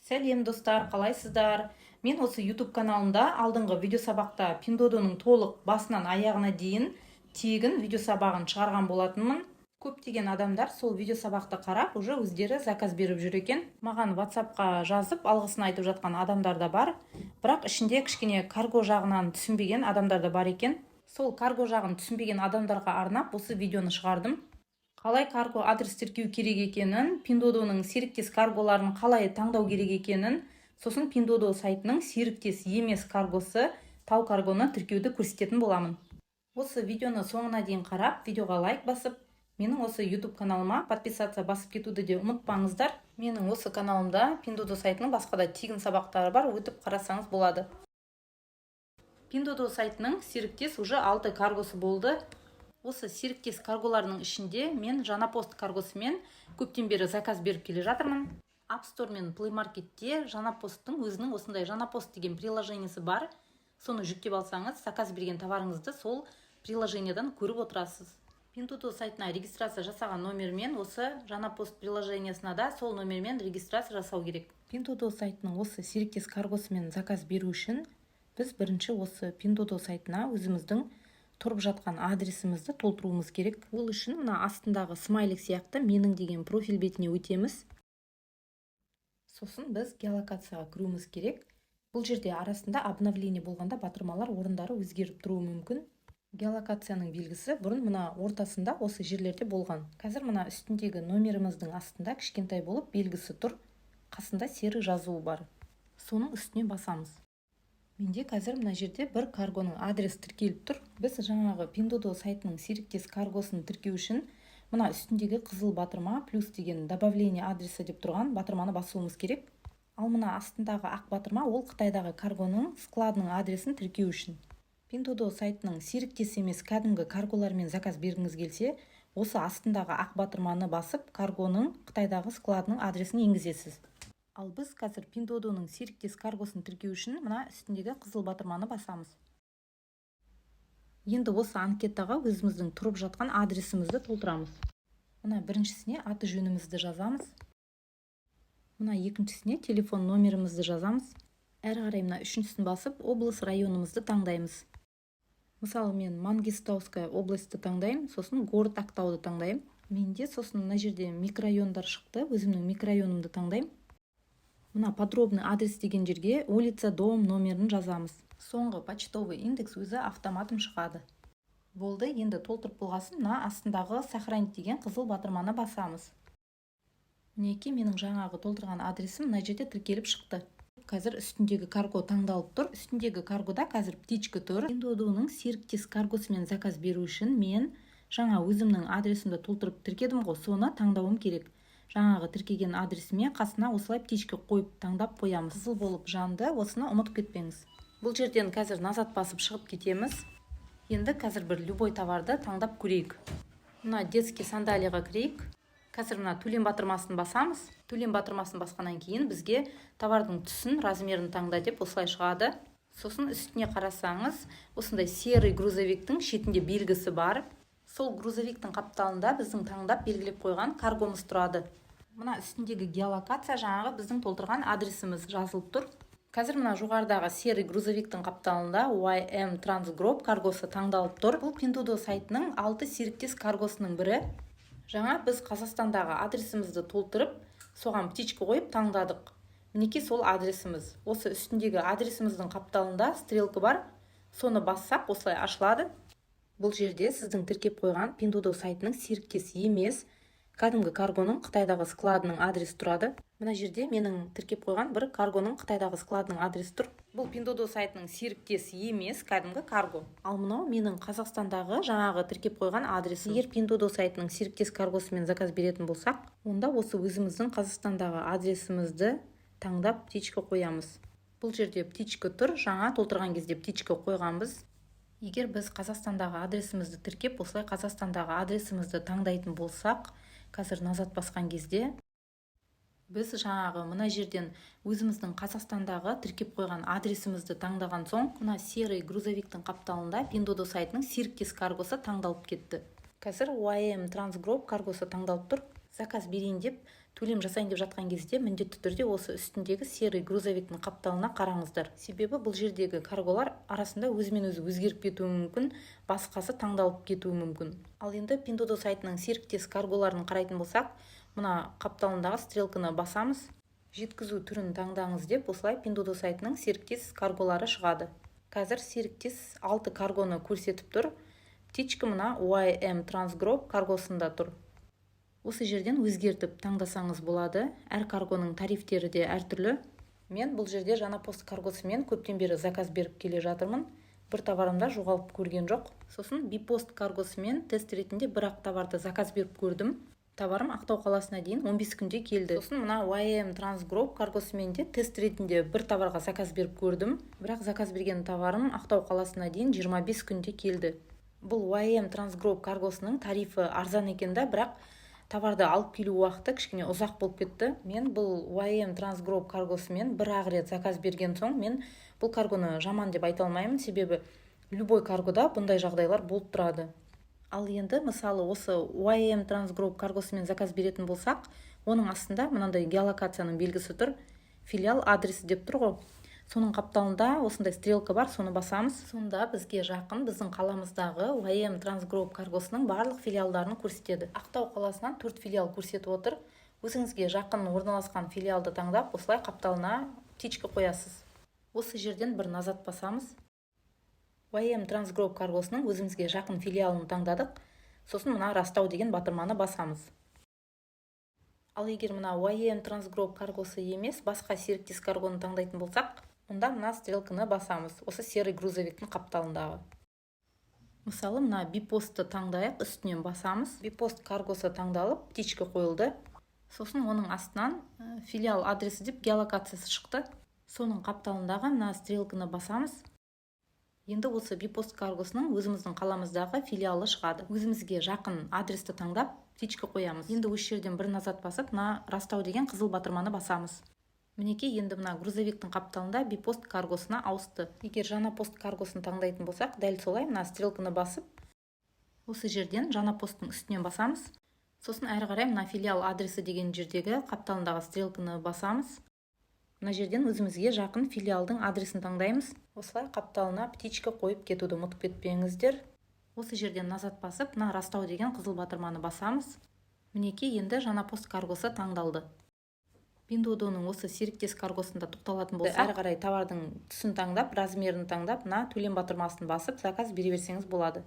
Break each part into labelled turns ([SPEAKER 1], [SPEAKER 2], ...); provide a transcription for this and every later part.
[SPEAKER 1] Сәлем достар, қалайсыздар? Мен осы YouTube каналымда алдыңғы видеосабақта Pindodo'ның толық басынан аяғына дейін тегін видеосабағын шығарған болатынмын. Көптеген адамдар сол видеосабақты қарап, уже өздері заказ беріп жүр екен. Маған WhatsApp-қа жазып, алғысын айтып жатқан адамдар да бар. Бірақ ішінде кішкене карго жағынан түсінбеген адамдар да бар екен. Сол карго жағын түсінбеген адамдарға арнап осы видеоны шығардым. Қалай карго адрес тіркеу керек екенін, Pindodo'ның серіктес карголарын қалай таңдау керек екенін, сосын Pindodo сайтының серіктес емес каргосы Тау каргоны тіркеуді көрсететін боламын. Осы видеоны соңына дейін қарап, видеоға лайк басып, менің осы YouTube каналыма подписаться басып кетуді де ұмытпаңыздар. Менің осы каналымда Pindodo сайтының басқа да тегін сабақтары бар, өтіп қарасаңыз болады. Pindodo сайтының серіктес уже 6 каргосы болды. Осы серіктес карголарының ішінде мен жаңа пост каргосымен көптен бері заказ беріп келе жатырмын. App Store мен Play Marketте жаңа посттың өзінің осындай жаңа пост деген приложениесі бар. Соны жүктеп алсаңыз, заказ берген товарыңызды сол приложениедан көріп отырасыз. Pindodo сайтына регистрация жасаған номермен осы жаңа пост приложениесіне да сол номермен регистрация жасау керек. Pindodo сайтының осы серіктес каргосымен заказ беру үшін біз бірінші осы Pindodo сайтына өзіміздің тұрып жатқан адресімізді толтыруымыз керек. Ол үшін мына астындағы смайлик сияқты менің деген профиль бетіне өтеміз. Сосын біз геолокацияға кіруіміз керек. Бұл жерде арасында обновление болғанда батырмалар орындары өзгеріп тұруы мүмкін. Геолокацияның белгісі бұрын мына ортасында осы жерлерде болған. Қазір мына үстіндегі номеріміздің астында кішкентай болып белгісі тұр. Қасында серік жазуы бар. Соның үстіне басамыз. Менде қазір мына жерде бір каргоның адрес тіркеліп тұр. Біз жаңағы Pindodo сайтының серіктес каргосын тіркеу үшін мына үстіндегі қызыл батырма плюс деген добавление адреса деп тұрған батырманы басуымыз керек. Ал мына астындағы ақ батырма ол Қытайдағы каргоның складының адресін тіркеу үшін. Pindodo сайтының серіктес емес кәдімгі карголармен заказ бергіңіз келсе, осы астындағы ақ батырманы басып каргоның Қытайдағы складының адресін енгізесіз. Ал біз қазір Pindodo'ның серіктес каргосын тіркеу үшін мына үстіндегі қызыл батырманы басамыз. Енді осы анкетаға өзіміздің тұрып жатқан адресімізді толтырамыз. Мына біріншісіне аты жөнімізді жазамыз. Мына екіншісіне телефон номерімізді жазамыз. Әрі қарай мына үшіншісін басып, облыс районымызды таңдаймыз. Мысалы, мен Мангистауская областы таңдаймын, сосын город Ақтауды таңдаймын. Менде сосын мына жерде микрорайондар шықты, өзімнің микрорайонымды таңдаймын. Мына подробный адрес деген жерге улица, дом номерін жазамыз. Соңғы почтовый индекс өзі автоматым шығады. Болды, енді толтырып болғасын, мына астындағы сохранить деген қызыл батырманы басамыз. Мінекей менің жаңағы толтырған адресім мына жерде тіркеліп шықты. Қазір үстіндегі карго таңдалып тұр. Үстіндегі каргода қазір птичка тұр. Pindodo'ның серіктес каргосымен заказ беру үшін мен жаңа өзімнің адресімді толтырып тіркедім ғой, соны таңдауым керек. Жаңағы тіркеген адресіме қасына осылай птичка қойып таңдап қоямыз. Қызыл болып жанды, осыны ұмытып кетпеңіз. Бұл жерден қазір назад басып шығып кетеміз. Енді қазір бір любой товарды таңдап көрейік. Мына детский сандалияға кірейік. Қазір мына төлем батырмасын басамыз. Төлем батырмасын басқаннан кейін бізге товардың түсін, размерін таңда деп осылай шығады. Сосын үстіне қарасаңыз, осындай серый грузовиктің шетінде белгісі бар. Сол грузовиктің қапталында біздің таңдап белгілеп қойған каргомыз тұрады. Мына үстіндегі геолокация жаңағы біздің толтырған адресіміз жазылып тұр. Қазір мына жоғарыдағы серый грузовиктің қапталында YM Transgroup каргосы таңдалып тұр. Бұл Pindodo сайтының 6 серіктес каргосының бірі. Жаңа біз Қазақстандағы адресімізді толтырып, соған птичка қойып таңдадық. Мінекей сол адресіміз. Осы үстіндегі адресіміздің қапталында стрелка бар. Соны бассақ осылай ашылады. Бұл жерде сіздің тіркеп қойған Pindodo сайтының серіктес емес кәдімгі каргоның Қытайдағы складының адресі тұрады. Мына жерде менің тіркеп қойған бір каргоның Қытайдағы складының адресі тұр. Бұл Pindodo сайтының серіктес емес кәдімгі карго. Ал мынау менің Қазақстандағы жаңағы тіркеп қойған адресі. Егер Pindodo сайтының серіктес каргосымен заказ беретін болсақ, онда осы өзіміздің Қазақстандағы адресімізді таңдап птичка қоямыз. Бұл жерде птичка тұр, жаңа толтырған кезде птичка қойғанбыз. Егер біз Қазақстандағы адресімізді тіркеп, осылай Қазақстандағы адресімізді таңдайтын болсақ, қазір назад басқан кезде, біз жаңағы мына жерден өзіміздің Қазақстандағы тіркеп қойған адресімізді таңдаған соң, мына серый грузовиктің қапталында Pindodo сайтының серіктес каргосы таңдалып кетті. Қазір YM Transgroup каргосы таңдалып тұр. Заказ берейін деп төлем жасайын деп жатқан кезде міндетті түрде осы үстіндегі серый грузовиктің қапталына қараңыздар. Себебі бұл жердегі карголар арасында өзімен өзі өзгеріп кетуі мүмкін, басқасы таңдалып кетуі мүмкін. Ал енді Pinduoduo сайтының серіктес карголарын қарайтын болсақ, мына қапталындағы стрелканы басамыз, жеткізу түрін таңдаңыз деп, осылай Pinduoduo сайтының серіктес карголары шығады. Қазір серіктес 6 каргоны көрсетіп тұр. Птичка мына YM Transgroup каргосында тұр. Осы жерден өзгертіп таңдасаңыз болады. Әр каргоның тарифтері де әртүрлі. Мен бұл жерде жаңа пост каргосымен көптен бері заказ беріп келе жатырмын. Бір товарымда жоғалып көрген жоқ. Сосын бипост каргосымен тест ретінде бір-ақ товарды заказ беріп көрдім. Товарым Ақтау қаласына дейін 15 күнде келді. Сосын мына YM Transgroup каргосымен де тест ретінде бір товарға заказ беріп көрдім. Бірақ заказ берген товарым Ақтау қаласына дейін 25 күнде келді. Бұл YM Transgroup каргосының тарифі арзан екен да, бірақ товарды алып келу уақыты кішкене ұзақ болып кетті. Мен бұл YM Transgroup каргосымен бір-ақ рет заказ берген соң, мен бұл каргоны жаман деп айта алмаймын, себебі любой каргода бұндай жағдайлар болып тұрады. Ал енді мысалы осы YM Transgroup каргосымен заказ беретін болсақ, оның астында мынандай геолокацияның белгісі тұр, филиал адресі деп тұр ғой. Соның қапталында осындай стрелка бар, соны басамыз. Сонда бізге жақын біздің қаламыздағы YM Transgroup каргосының барлық филиалдарын көрсетеді. Ақтау қаласынан 4 филиал көрсетіп отыр. Өзіңізге жақын орналасқан филиалды таңдап, осылай қапталына птичка қоясыз. Осы жерден бір назад басамыз. YM Transgroup каргосының өзімізге жақын филиалын таңдадық. Сосын мына растау деген батырманы басамыз. Ал егер мына YM Transgroup каргосы емес, басқа серіктес каргоны таңдайтын болсақ, онда мына стрелканы басамыз, осы серый грузовиктің қапталындағы. Мысалы, мына бипостты таңдайық, үстінен басамыз. Бипост каргосы таңдалып, птичка қойылды. Сосын оның астынан филиал адресі деп геолокациясы шықты. Соның қапталындағы мына стрелканы басамыз. Енді осы бипост каргосының өзіміздің қаламыздағы филиалы шығады. Өзімізге жақын адресті таңдап, птичка қоямыз. Енді осы жерден бір назад басып, мына растау деген қызыл батырманы басамыз. Мінекей, енді мына грузовиктің қапталында бипост каргосына ауысты. Егер жаңа пост каргосын таңдайтын болсақ, дәл солай мына стрелканы басып, осы жерден жаңа посттың үстінен басамыз. Сосын әрі қарай мына филиал адресі деген жердегі қапталындағы стрелканы басамыз. Мына жерден өзімізге жақын филиалдың адресін таңдаймыз. Осылай қапталына птичка қойып кетуді ұмытып кетпеңіздер. Осы жерден назад басып, мына растау деген қызыл батырманы басамыз. Мінекей, енді жаңа пост каргосы таңдалды. Pinduoduoның осы серіктес каргосында тоқталатын болсақ, әрі қарай товардың түсін таңдап, размерін таңдап, мына төлем батырмасын басып, заказ бере берсеңіз болады.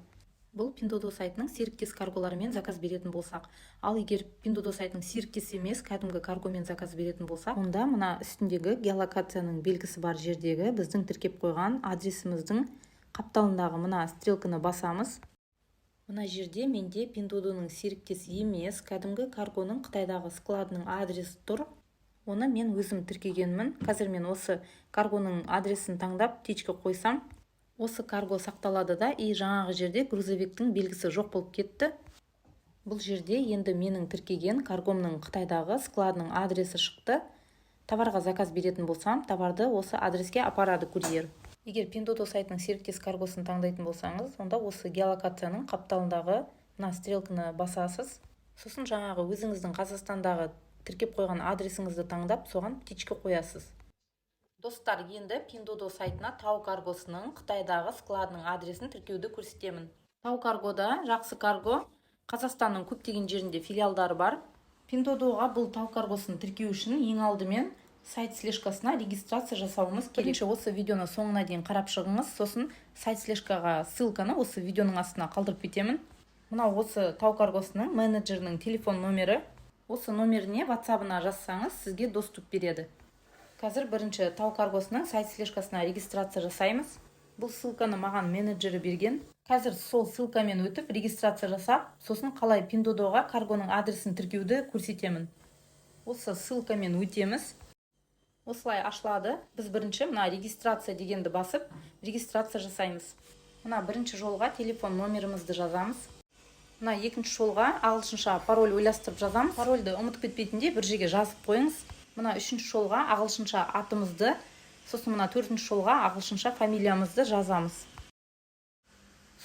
[SPEAKER 1] Бұл Pinduoduo сайтының серіктес карголарымен заказ беретін болсақ. Ал егер Pinduoduo сайтының серіктес емес, кәдімгі каргомен заказ беретін болсақ, онда мына үстіндегі геолокацияның белгісі бар жердегі біздің тіркеп қойған адресіміздің қапталындағы мына стрелканы басамыз. Мына жерде менде Pinduoduoның серіктес емес, кәдімгі каргоның Қытайдағы складының адресі тұр. Оны мен өзім тіркегенмін. Қазір мен осы каргоның адресін таңдап, птичка қойсам, осы карго сақталады да, и жаңағы жерде грузовиктің белгісі жоқ болып кетті. Бұл жерде енді менің тіркеген каргомның Қытайдағы складының адресі шықты. Товарға заказ беретін болсам, товарды осы адреске апарады курьер. Егер Pinduoduo сайтының серіктес каргосын таңдайтын болсаңыз, онда осы геолокацияның қапталындағы мына стрелканы басасыз. Сосын жаңағы өзіңіздің Қазақстандағы тіркеп қойған адресіңізді таңдап, соған птичка қоясыз. Достар, енді Pinduoduo сайтына Тау каргосының Қытайдағы складының адресін тіркеуді көрсетемін. Тау каргода жақсы карго, Қазақстанның көптеген жерінде филиалдары бар. Pinduoduoға бұл Тау каргосын тіркеу үшін ең алдымен сайт слежкасына регистрация жасауымыз керек. Бірінші осы видеоны соңына дейін қарап шығыңыз, сосын сайт слежкаға ссылканы осы видеоның астына қалдырып кетемін. Мына осы Тау каргосының менеджерінің телефон номері. Осы номеріне WhatsApp-ына жазсаңыз, сізге доступ береді. Қазір бірінші Тау каргосының сайт слежкасына регистрация жасаймыз. Бұл ссылканы маған менеджері берген. Қазір сол ссылкамен өтіп регистрация жасап, сосын қалай Pinduoduoға каргоның адресін тіркеуді көрсетемін. Осы ссылкамен өтеміз. Осылай ашылады. Біз бірінші мына регистрация дегенді басып, регистрация жасаймыз. Мына бірінші жолға телефон номерімізді жазамыз. Мына екінші жолға ағылшынша пароль ойластырып жазамыз. Парольді ұмытып кетпейтіндей бір жерге жазып қойыңыз. Мына үшінші жолға ағылшынша атымызды, сосын мына төртінші жолға ағылшынша фамилиямызды жазамыз.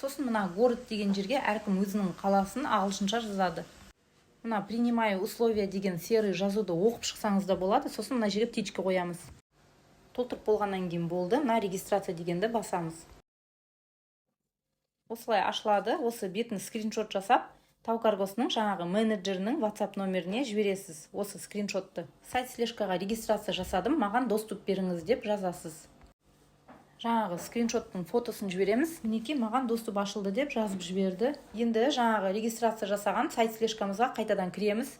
[SPEAKER 1] Сосын мына город деген жерге әркім өзінің қаласын ағылшынша жазады. Мына принимаю условия деген серый жазуды оқып шықсаңыз да болады. Сосын мына жерге птичка қоямыз. Толтырып болғаннан кейін болды. Мына регистрация дегенді басамыз. Осылай ашылады. Осы бетін скриншот жасап, Тау Каргосының жаңағы менеджерінің WhatsApp номеріне жібересіз. Осы скриншотты. Сайт слежкаға регистрация жасадым, маған доступ беріңіз деп жазасыз. Жаңағы скриншоттың фотосын жібереміз. Мінекей маған доступ ашылды деп жазып жіберді. Енді жаңағы регистрация жасаған сайт слежкамызға қайтадан кіреміз.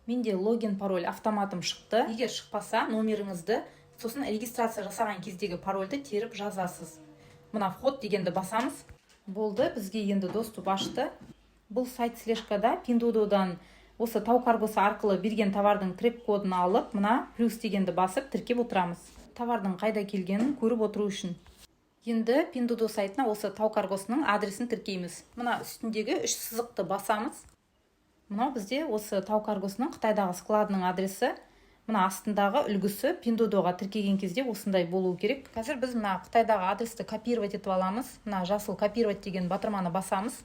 [SPEAKER 1] Менде логин пароль автоматым шықты. Егер шықпаса, номеріңізді, сосын регистрация жасаған кездегі парольді теріп жазасыз. Мына вход дегенді басамыз. Болды, бізге енді доступ ашты. Бұл сайт слежкада Pinduoduoдан осы Тау Каргосы арқылы берген товардың трек кодын алып, мына плюс дегенді басып тіркеп отырамыз. Товардың қайда келгенін көріп отыру үшін. Енді Pinduoduo сайтына осы Тау Каргосының адресін тіркейміз. Мына үстіндегі 3 сызықты басамыз. Мынау бізде осы Тау Каргосының Қытайдағы складының адресі. Мына астындағы үлгісі Pinduoduoға тіркеген кезде осындай болуы керек. Қазір біз мына Қытайдағы адресті копировать етіп аламыз. Мына жасыл копировать деген батырманы басамыз.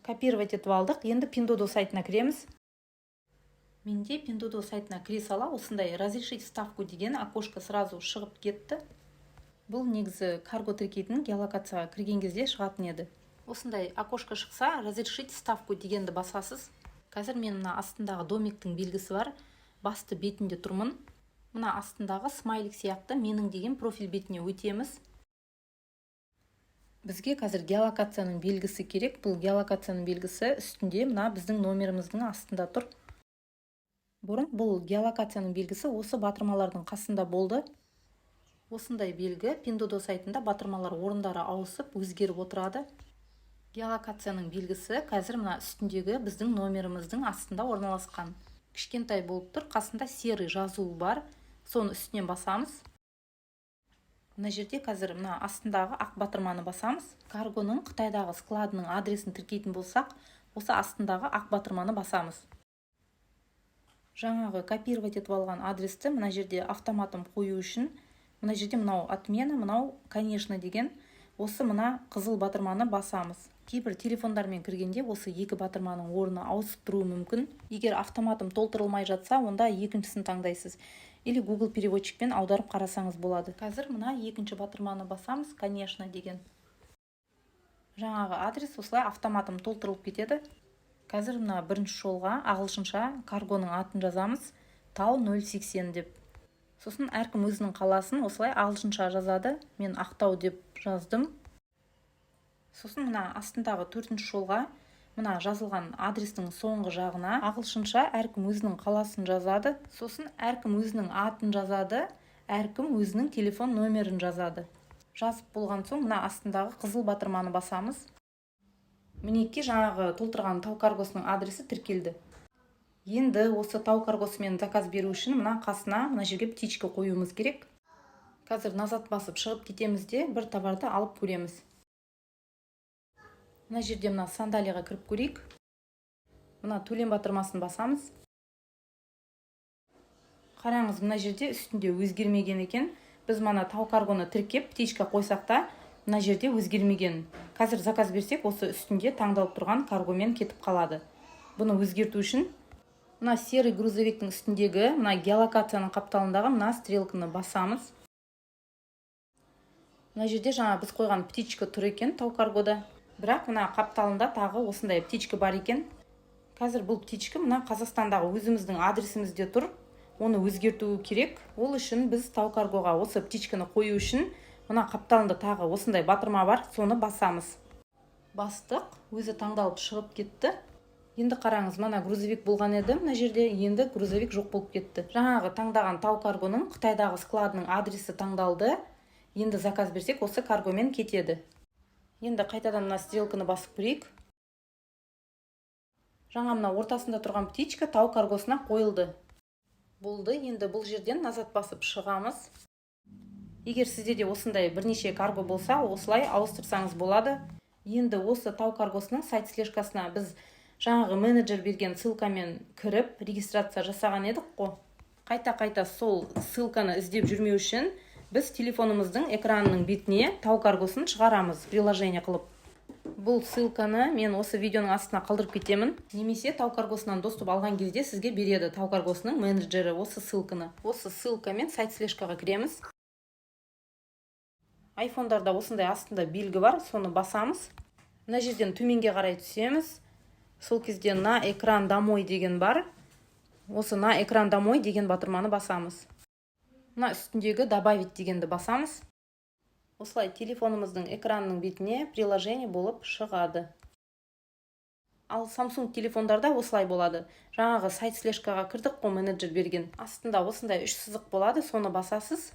[SPEAKER 1] Копировать етіп алдық. Енді Pinduoduo сайтына кіреміз. Менде Pinduoduo сайтына кіре сала осындай разрешить вставку деген окошко сразу шығып кетті. Бұл негізі карго тіркейтін геолокацияға кірген кезде шығатын еді. Осындай окошко шықса, разрешить вставку дегенді басасыз. Қазір мен мына астындағы домиктің белгісі бар. Басты бетінде тұрмын. Мына астындағы смайлик сияқты менің деген профиль бетіне өтеміз. Бізге қазір геолокацияның белгісі керек. Бұл геолокацияның белгісі үстінде мына біздің номеріміздің астында тұр. Бұрын бұл геолокацияның белгісі осы батырмалардың қасында болды. Осындай белгі Pinduoduo сайтында батырмалар орындары ауысып өзгеріп отырады. Геолокацияның белгісі қазір мына үстіндегі біздің номеріміздің астында орналасқан. Кішкентай болып тұр, қасында серый жазуы бар. Соны үстінен басамыз. Мына жерде қазір мына астындағы ақ батырманы басамыз. Каргоның Қытайдағы складының адресін тіркейтін болсақ, осы астындағы ақ батырманы басамыз. Жаңағы копировать етіп алған адресті мына жерде автоматым қою үшін, мына жерде мынау отмена, мынау конечно деген, осы мына қызыл батырманы басамыз. Кейбір телефондармен кіргенде осы екі батырманың орны ауысып тұруы мүмкін. Егер автоматым толтырылмай жатса, онда екіншісін таңдайсыз. Или Google переводчикпен аударып қарасаңыз болады. Қазір мына екінші батырманы басамыз, конечно деген. Жаңағы адрес осылай автоматым толтырылып кетеді. Қазір мына бірінші жолға ағылшынша каргоның атын жазамыз. Тау 080 деп. Сосын әркім өзінің қаласын осылай ағылшынша жазады. Мен Ақтау деп жаздым. Сосын мына астындағы 4-ші жолға мына жазылған адрестің соңғы жағына ағылшынша әркім өзінің қаласын жазады. Сосын әркім өзінің атын жазады, әркім өзінің телефон номерін жазады. Жазып болған соң мына астындағы қызыл батырманы басамыз. Мінекей жаңағы толтырған Тау Каргосының адресі тіркелді. Енді осы Тау Каргосымен заказ беру үшін мына қасына мына жерге птичка қоюымыз керек. Қазір назад басып шығып кетеміз де бір товарды алып көреміз. Мына жерде мына сандалияға кіріп көрейік. Мына төлем батырмасын басамыз. Қараңыз, мына жерде үстінде өзгермеген екен. Біз мына Тау Каргоны тіркеп птичка қойсақ та, мына жерде өзгермеген. Қазір заказ берсек, осы үстінде таңдалып тұрған каргомен кетіп қалады. Бұны өзгерту үшін мына серый грузовиктің үстіндегі мына геолокацияның қапталындағы мына стрелканы басамыз. Мына жерде жаңа біз қойған птичка тұр екен Тау Каргода. Бірақ мына қапталында тағы осындай птичка бар екен. Қазір бұл птичка мына Қазақстандағы өзіміздің адресімізде тұр. Оны өзгерту керек. Ол үшін біз Тау Каргоға осы птичканы қою үшін мына қапталында тағы осындай батырма бар, соны басамыз. Бастық, өзі таңдалып шығып кетті. Енді қараңыз, мына грузовик болған еді, мына жерде енді грузовик жоқ болып кетті. Жаңағы таңдаған Тау Каргоның Қытайдағы складының адресі таңдалды. Енді заказ берсек, осы каргомен кетеді. Енді қайтадан мына стрелканы басып көрейік. Жаңа мына ортасында тұрған птичка Тау Каргосына қойылды. Болды, енді бұл жерден назад басып шығамыз. Егер сізде де осындай бірнеше карго болса, осылай ауыстырсаңыз болады. Енді осы Тау Каргосының сайт слежкасына біз жаңағы менеджер берген ссылкамен кіріп, регистрация жасаған едік қой. Қайта-қайта сол ссылканы іздеп жүрмеу үшін біз телефонымыздың экранының бетіне Тау Каргосын шығарамыз, приложение қылып. Бұл ссылканы мен осы видеоның астына қалдырып кетемін. Немесе Тау Каргосынан доступ алған кезде сізге береді Тау Каргосының менеджері осы ссылканы. Осы ссылкамен сайт слежкаға кіреміз. Айфондарда осындай астында белгі бар, соны басамыз. Мына жерден төменге қарай түсеміз. Сол кезде на экран домой деген бар. Осы на экран домой деген батырманы басамыз. Мына үстіндегі добавить дегенді басамыз. Осылай телефонымыздың экранның бетіне приложение болып шығады. Ал Samsung телефондарда осылай болады. Жаңағы сайт слежкаға кірдік қой менеджер берген. Астында осындай 3 сызық болады, соны басасыз.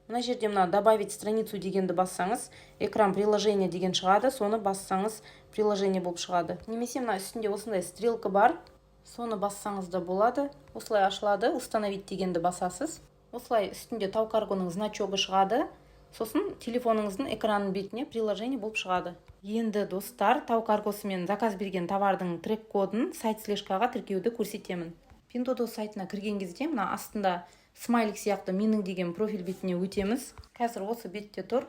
[SPEAKER 1] Мына жерде мына добавить страницу дегенді бассаңыз, экран приложение деген шығады, соны бассаңыз приложение болып шығады. Немесе мына үстінде осындай стрелка бар, соны бассаңыз да болады. Осылай ашылады, установить дегенді басасыз. Осылай үстінде Тау Каргоның значогы шығады. Сосын телефоныңыздың экранның бетіне приложение болып шығады. Енді достар, Тау Каргосымен заказ берген товардың трек кодын сайт слежкаға тіркеуді көрсетемін. Pinduoduo сайтына кірген кезде мына астында смайлик сияқты менің деген профиль бетіне өтеміз. Қазір осы бетте тұр.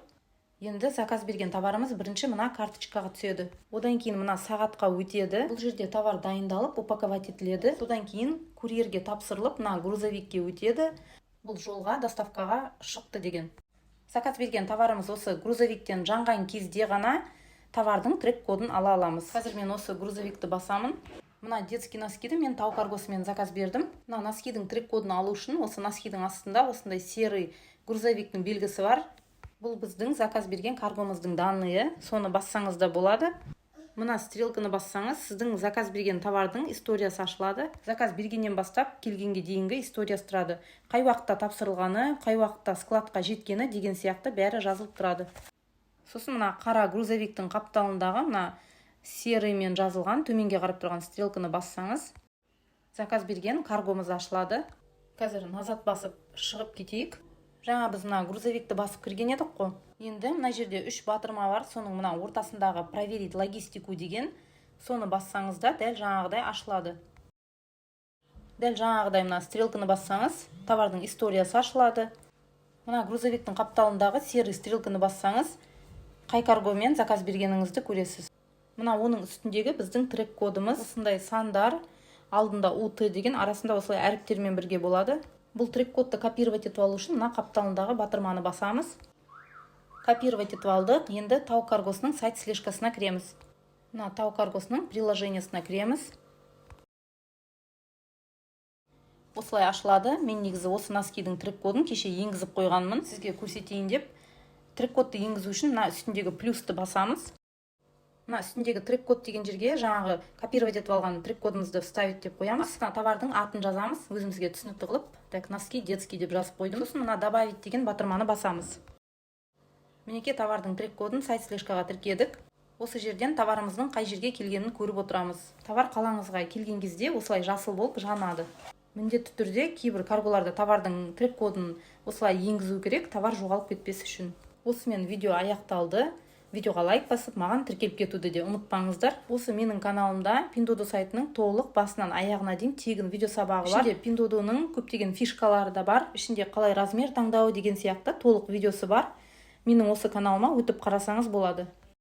[SPEAKER 1] Енді заказ берген товарымыз бірінші мына карточкаға түседі. Одан кейін мына сағатқа өтеді. Бұл жерде товар дайындалып, упаковать етіледі. Содан кейін курьерге тапсырылып, мына грузовикке өтеді. Бұл жолға, доставкаға шықты деген. Заказ берген товарымыз осы грузовиктен жанған кезде ғана товардың трек кодын ала аламыз. Қазір мен осы грузовикті басамын. Мына детский носкиді мен Тау Каргосымен заказ бердім. Мына носкидің трек кодын алу үшін осы носкидің астында осындай серый грузовиктің белгісі бар. Бұл біздің заказ берген каргомыздың данные. Соны бассаңыз да болады. Мына стрелканы бассаңыз, сіздің заказ берген товардың историясы ашылады. Заказ бергеннен бастап келгенге дейінгі историясы тұрады. Қай уақытта тапсырылғаны, қай уақытта складқа жеткені деген сияқты бәрі жазылып тұрады. Сосын мына қара грузовиктің қапталындағы мына серыймен жазылған төменге қарап тұрған стрелканы бассаңыз, заказ берген каргомыз ашылады. Қазір назад басып шығып кетейік. Жаңа біз мына грузовикті басып кірген едік қой. Енді мына жерде 3 батырма бар, соның мына ортасындағы проверить логистику деген, соны бассаңыз да дәл жаңағыдай ашылады. Дәл жаңағыдай мына стрелканы бассаңыз, товардың историясы ашылады. Мына грузовиктің қапталындағы серый стрелканы бассаңыз, қай каргомен заказ бергеніңізді көресіз. Мына оның үстіндегі біздің трек кодымыз, осындай сандар, алдында УТ деген, арасында осылай әріптермен бірге болады. Бұл трек кодты копировать етіп алу үшін мына қапталындағы батырманы басамыз. Копировать етіп алдық. Енді Тау Каргосының сайт слежкасына кіреміз. Мына Тау Каргосының приложениесіне кіреміз. Осылай ашылады. Мен негізі осы носкидің трек кодын кеше енгізіп қойғанмын. Сізге көрсетейін деп. Трек кодты енгізу үшін мына үстіндегі плюсты басамыз. Мына үстіндегі трек код деген жерге жаңағы копировать етіп алған трек кодымызды вставить деп қоямыз. Мына товардың атын жазамыз, өзімізге түсінікті қылып. Так, носки детский деп жазып қойдым. Сосын мына добавить деген батырманы басамыз. Мінекей товардың трек кодын сайт слежкаға тіркедік. Осы жерден товарымыздың қай жерге келгенін көріп отырамыз. Товар қалаңызға келген кезде осылай жасыл болып жанады. Міндетті түрде кейбір карголарда товардың трек кодын осылай енгізу керек, товар жоғалып кетпес үшін. Осымен видео аяқталды. Видеоға лайк басып, маған тіркеліп кетуді де ұмытпаңыздар. Осы менің каналымда Pinduoduo сайтының толық басынан аяғына дейін тегін видео сабағы бар. Ішінде Pinduoduoның көптеген фишкалары да бар. Ішінде қалай размер таңдау деген сияқты толық видеосы бар. Менің осы каналыма өтіп қарасаңыз болады.